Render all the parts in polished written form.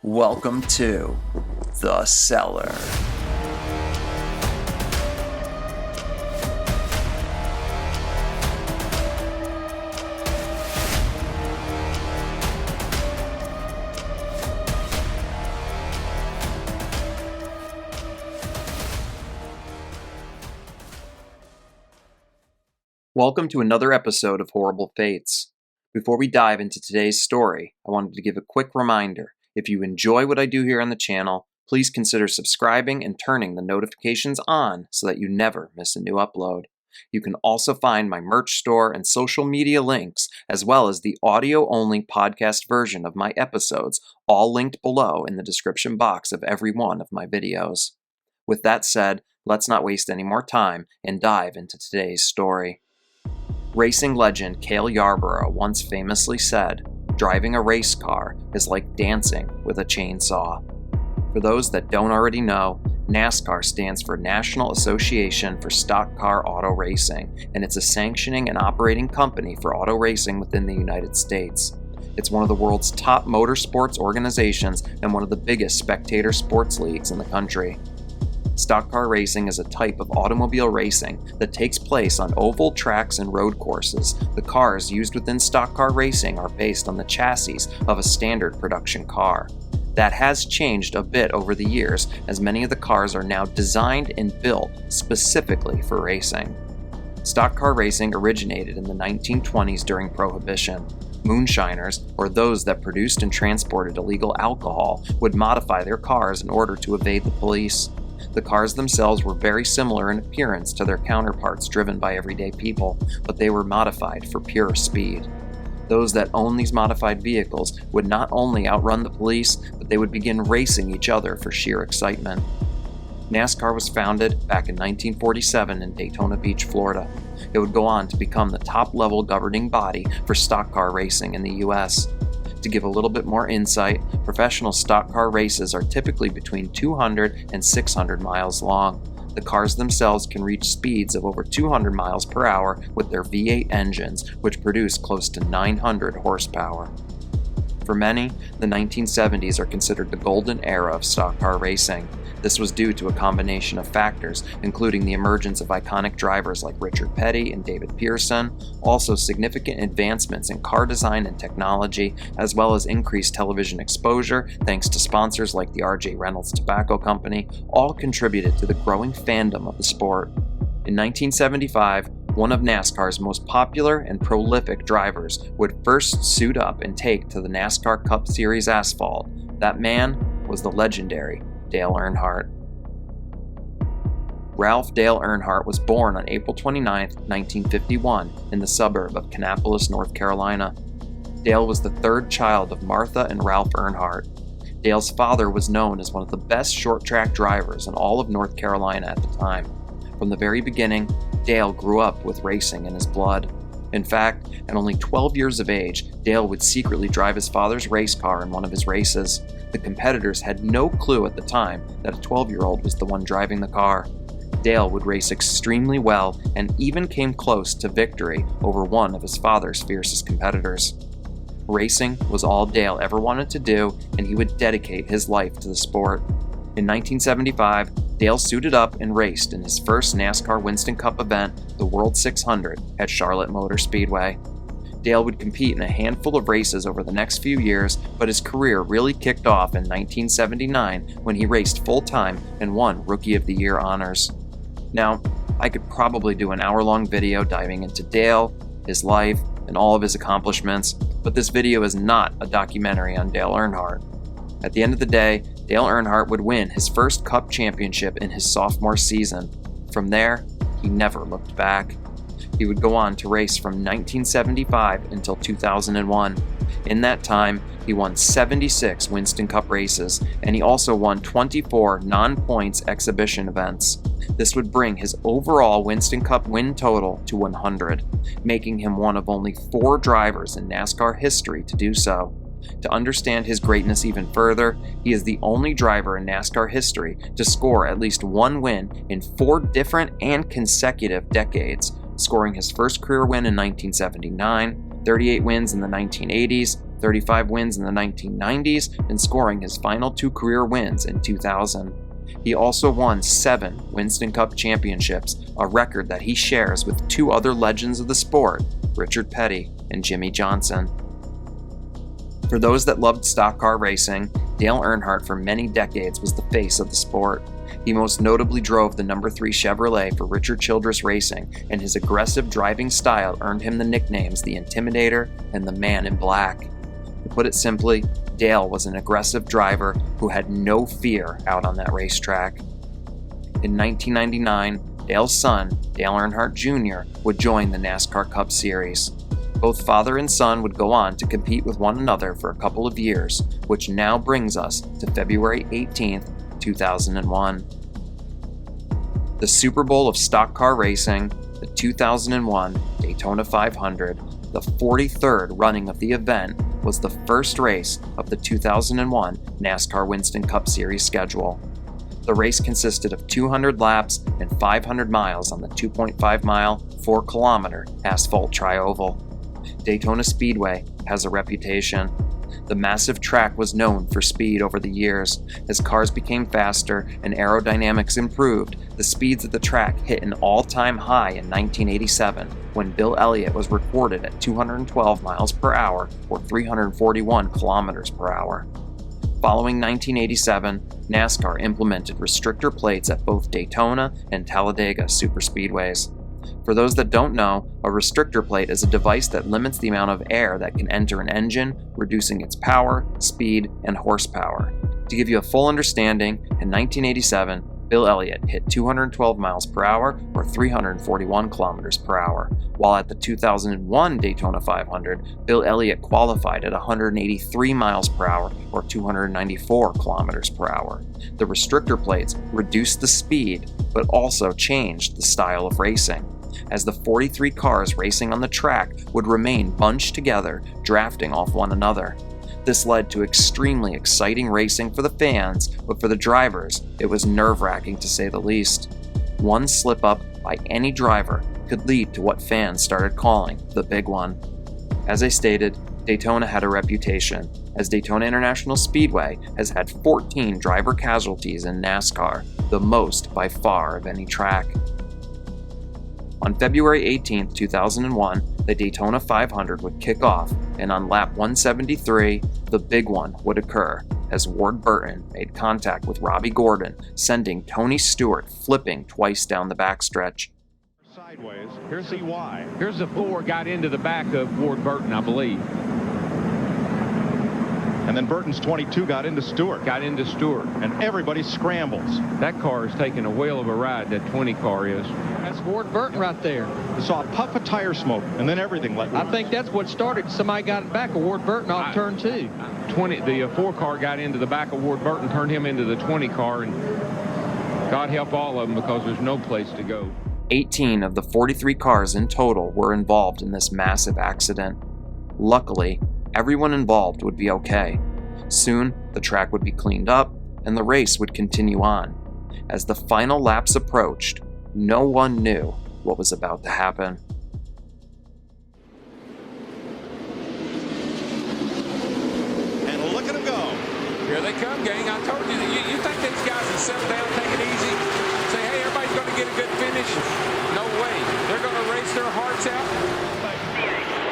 Welcome to The Cellar. Welcome to another episode of Horrible Fates. Before we dive into today's story, I wanted to give a quick reminder. If you enjoy what I do here on the channel, please consider subscribing and turning the notifications on so that you never miss a new upload. You can also find my merch store and social media links, as well as the audio-only podcast version of my episodes, all linked below in the description box of every one of my videos. With that said, let's not waste any more time and dive into today's story. Racing legend Cale Yarborough once famously said, "Driving a race car is like dancing with a chainsaw." For those that don't already know, NASCAR stands for National Association for Stock Car Auto Racing, and it's a sanctioning and operating company for auto racing within the United States. It's one of the world's top motorsports organizations and one of the biggest spectator sports leagues in the country. Stock car racing is a type of automobile racing that takes place on oval tracks and road courses. The cars used within stock car racing are based on the chassis of a standard production car. That has changed a bit over the years, as many of the cars are now designed and built specifically for racing. Stock car racing originated in the 1920s during Prohibition. Moonshiners, or those that produced and transported illegal alcohol, would modify their cars in order to evade the police. The cars themselves were very similar in appearance to their counterparts driven by everyday people, but they were modified for pure speed. Those that owned these modified vehicles would not only outrun the police, but they would begin racing each other for sheer excitement. NASCAR was founded back in 1947 in Daytona Beach, Florida. It would go on to become the top-level governing body for stock car racing in the U.S. To give a little bit more insight, professional stock car races are typically between 200 and 600 miles long. The cars themselves can reach speeds of over 200 miles per hour with their V8 engines, which produce close to 900 horsepower. For many, the 1970s are considered the golden era of stock car racing. This was due to a combination of factors, including the emergence of iconic drivers like Richard Petty and David Pearson, also significant advancements in car design and technology, as well as increased television exposure thanks to sponsors like the R.J. Reynolds Tobacco Company, all contributed to the growing fandom of the sport. In 1975, one of NASCAR's most popular and prolific drivers would first suit up and take to the NASCAR Cup Series asphalt. That man was the legendary Dale Earnhardt. Ralph Dale Earnhardt was born on April 29, 1951, in the suburb of Kannapolis, North Carolina. Dale was the third child of Martha and Ralph Earnhardt. Dale's father was known as one of the best short-track drivers in all of North Carolina at the time. From the very beginning, Dale grew up with racing in his blood. In fact, at only 12 years of age, Dale would secretly drive his father's race car in one of his races. The competitors had no clue at the time that a 12-year-old was the one driving the car. Dale would race extremely well and even came close to victory over one of his father's fiercest competitors. Racing was all Dale ever wanted to do, and he would dedicate his life to the sport. In 1975, Dale suited up and raced in his first NASCAR Winston Cup event, the World 600, at Charlotte Motor Speedway. Dale would compete in a handful of races over the next few years, but his career really kicked off in 1979 when he raced full-time and won Rookie of the Year honors. Now, I could probably do an hour-long video diving into Dale, his life, and all of his accomplishments, but this video is not a documentary on Dale Earnhardt. At the end of the day, Dale Earnhardt would win his first Cup championship in his sophomore season. From there, he never looked back. He would go on to race from 1975 until 2001. In that time, he won 76 Winston Cup races, and he also won 24 non-points exhibition events. This would bring his overall Winston Cup win total to 100, making him one of only 4 drivers in NASCAR history to do so. To understand his greatness even further, he is the only driver in NASCAR history to score at least one win in 4 different and consecutive decades, scoring his first career win in 1979, 38 wins in the 1980s, 35 wins in the 1990s and scoring his final 2 career wins in 2000. He also won 7 Winston Cup championships, a record that he shares with 2 other legends of the sport, Richard Petty and Jimmy Johnson. For those that loved stock car racing, Dale Earnhardt for many decades was the face of the sport. He most notably drove the number 3 Chevrolet for Richard Childress Racing, and his aggressive driving style earned him the nicknames the Intimidator and the Man in Black. To put it simply, Dale was an aggressive driver who had no fear out on that racetrack. In 1999, Dale's son, Dale Earnhardt Jr., would join the NASCAR Cup Series. Both father and son would go on to compete with one another for a couple of years, which now brings us to February 18th, 2001. The Super Bowl of stock car racing, the 2001 Daytona 500, the 43rd running of the event, was the first race of the 2001 NASCAR Winston Cup Series schedule. The race consisted of 200 laps and 500 miles on the 2.5-mile, 4-kilometer asphalt tri-oval. Daytona Speedway has a reputation. The massive track was known for speed over the years. As cars became faster and aerodynamics improved, the speeds at the track hit an all-time high in 1987 when Bill Elliott was recorded at 212 miles per hour or 341 kilometers per hour. Following 1987, NASCAR implemented restrictor plates at both Daytona and Talladega superspeedways. For those that don't know, a restrictor plate is a device that limits the amount of air that can enter an engine, reducing its power, speed, and horsepower. To give you a full understanding, in 1987, Bill Elliott hit 212 miles per hour or 341 kilometers per hour, while at the 2001 Daytona 500, Bill Elliott qualified at 183 miles per hour or 294 kilometers per hour. The restrictor plates reduced the speed, but also changed the style of racing, as the 43 cars racing on the track would remain bunched together, drafting off one another. This led to extremely exciting racing for the fans, but for the drivers, it was nerve-wracking to say the least. One slip-up by any driver could lead to what fans started calling the big one. As I stated, Daytona had a reputation, as Daytona International Speedway has had 14 driver casualties in NASCAR, the most by far of any track. On February 18, 2001, the Daytona 500 would kick off, and on lap 173, the big one would occur, as Ward Burton made contact with Robbie Gordon, sending Tony Stewart flipping twice down the backstretch. Sideways. Here's the why. Here's the 4 got into the back of Ward Burton, I believe. And then Burton's 22 got into Stewart. And everybody scrambles. That car is taking a whale of a ride, that 20 car is. That's Ward Burton right there. I saw a puff of tire smoke, and then everything let loose. I think that's what started. Somebody got it back of Ward Burton off turn 2. The 4 car got into the back of Ward Burton, turned him into the 20 car, and God help all of them because there's no place to go. 18 of the 43 cars in total were involved in this massive accident. Luckily, everyone involved would be okay. Soon, the track would be cleaned up, and the race would continue on. As the final laps approached, no one knew what was about to happen. And look at them go. Here they come, gang. I told you, you think these guys will settle down, take it easy, say, hey, everybody's going to get a good finish? No way. They're going to race their hearts out.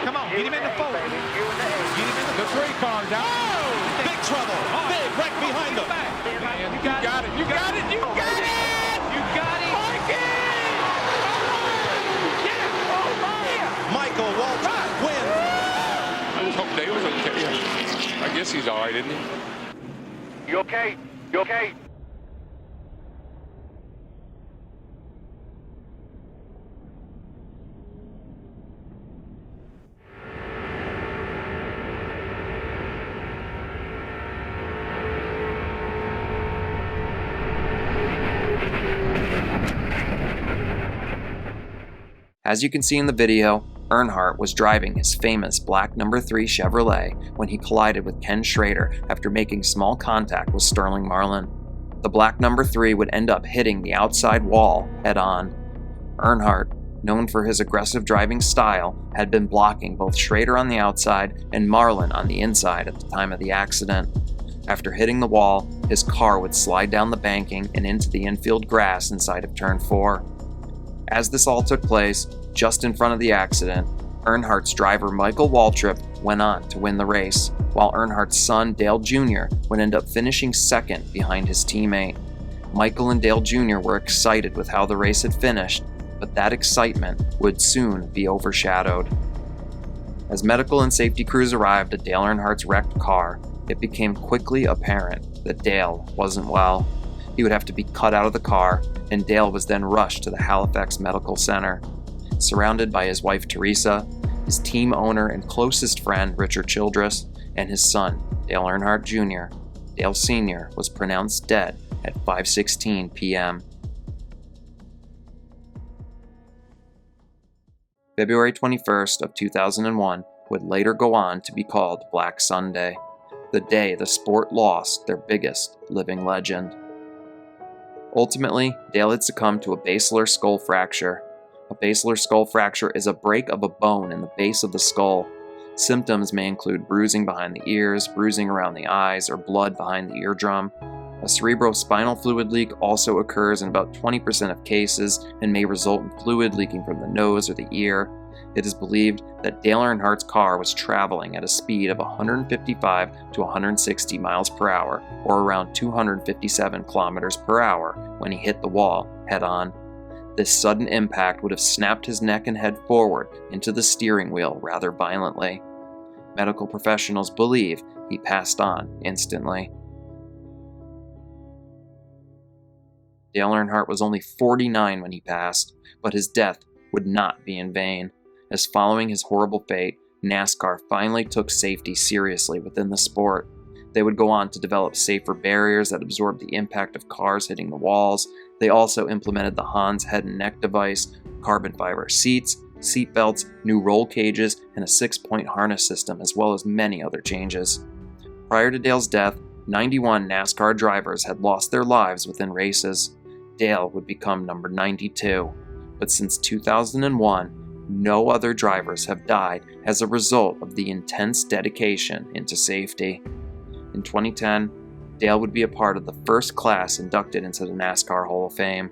Come on, get him in the fold. Get him in The 3 car down. Oh, big trouble. Big wreck behind them. Man, you got it. You got it. You got it. You got it. Michael Waltrip wins. I just hope Dale's okay. I guess he's all right, isn't he? You okay? You okay? As you can see in the video, Earnhardt was driving his famous black number 3 Chevrolet when he collided with Ken Schrader after making small contact with Sterling Marlin. The black number 3 would end up hitting the outside wall head-on. Earnhardt, known for his aggressive driving style, had been blocking both Schrader on the outside and Marlin on the inside at the time of the accident. After hitting the wall, his car would slide down the banking and into the infield grass inside of Turn 4. As this all took place, just in front of the accident, Earnhardt's driver Michael Waltrip went on to win the race, while Earnhardt's son Dale Jr. would end up finishing second behind his teammate. Michael and Dale Jr. were excited with how the race had finished, but that excitement would soon be overshadowed. As medical and safety crews arrived at Dale Earnhardt's wrecked car, it became quickly apparent that Dale wasn't well. He would have to be cut out of the car, and Dale was then rushed to the Halifax Medical Center. Surrounded by his wife Teresa, his team owner and closest friend Richard Childress, and his son Dale Earnhardt Jr., Dale Sr. was pronounced dead at 5:16 p.m. February 21st of 2001 would later go on to be called Black Sunday, the day the sport lost their biggest living legend. Ultimately, Dale had succumbed to a basilar skull fracture. A basilar skull fracture is a break of a bone in the base of the skull. Symptoms may include bruising behind the ears, bruising around the eyes, or blood behind the eardrum. A cerebrospinal fluid leak also occurs in about 20% of cases and may result in fluid leaking from the nose or the ear. It is believed that Dale Earnhardt's car was traveling at a speed of 155 to 160 miles per hour, or around 257 kilometers per hour, when he hit the wall head-on. This sudden impact would have snapped his neck and head forward into the steering wheel rather violently. Medical professionals believe he passed on instantly. Dale Earnhardt was only 49 when he passed, but his death would not be in vain, as following his horrible fate, NASCAR finally took safety seriously within the sport. They would go on to develop safer barriers that absorb the impact of cars hitting the walls. They also implemented the Hans head and neck device, carbon fiber seats, seat belts, new roll cages, and a 6-point harness system, as well as many other changes. Prior to Dale's death, 91 NASCAR drivers had lost their lives within races. Dale would become number 92, but since 2001, no other drivers have died as a result of the intense dedication into safety. In 2010, Dale would be a part of the first class inducted into the NASCAR Hall of Fame.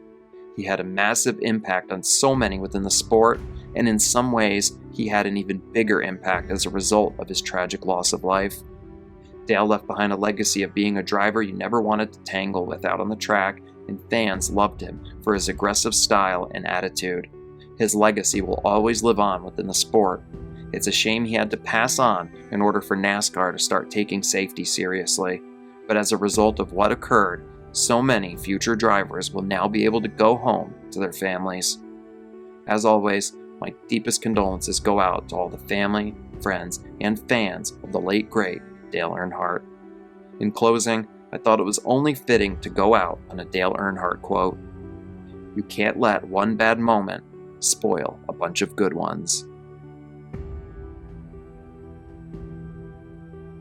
He had a massive impact on so many within the sport, and in some ways, he had an even bigger impact as a result of his tragic loss of life. Dale left behind a legacy of being a driver you never wanted to tangle with out on the track, and fans loved him for his aggressive style and attitude. His legacy will always live on within the sport. It's a shame he had to pass on in order for NASCAR to start taking safety seriously. But as a result of what occurred, so many future drivers will now be able to go home to their families. As always, my deepest condolences go out to all the family, friends, and fans of the late great Dale Earnhardt. In closing, I thought it was only fitting to go out on a Dale Earnhardt quote: "You can't let one bad moment spoil a bunch of good ones."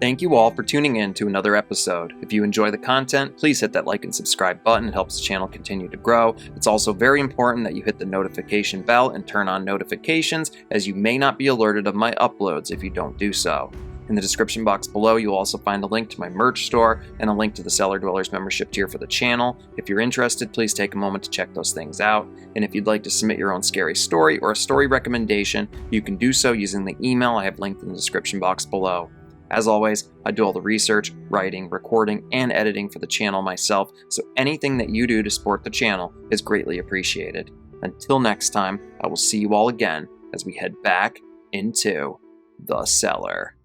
Thank you all for tuning in to another episode. If you enjoy the content, please hit that like and subscribe button. It helps the channel continue to grow. It's also very important that you hit the notification bell and turn on notifications, as you may not be alerted of my uploads if you don't do so. In the description box below, you'll also find a link to my merch store and a link to the Cellar Dwellers membership tier for the channel. If you're interested, please take a moment to check those things out. And if you'd like to submit your own scary story or a story recommendation, you can do so using the email I have linked in the description box below. As always, I do all the research, writing, recording, and editing for the channel myself, so anything that you do to support the channel is greatly appreciated. Until next time, I will see you all again as we head back into the cellar.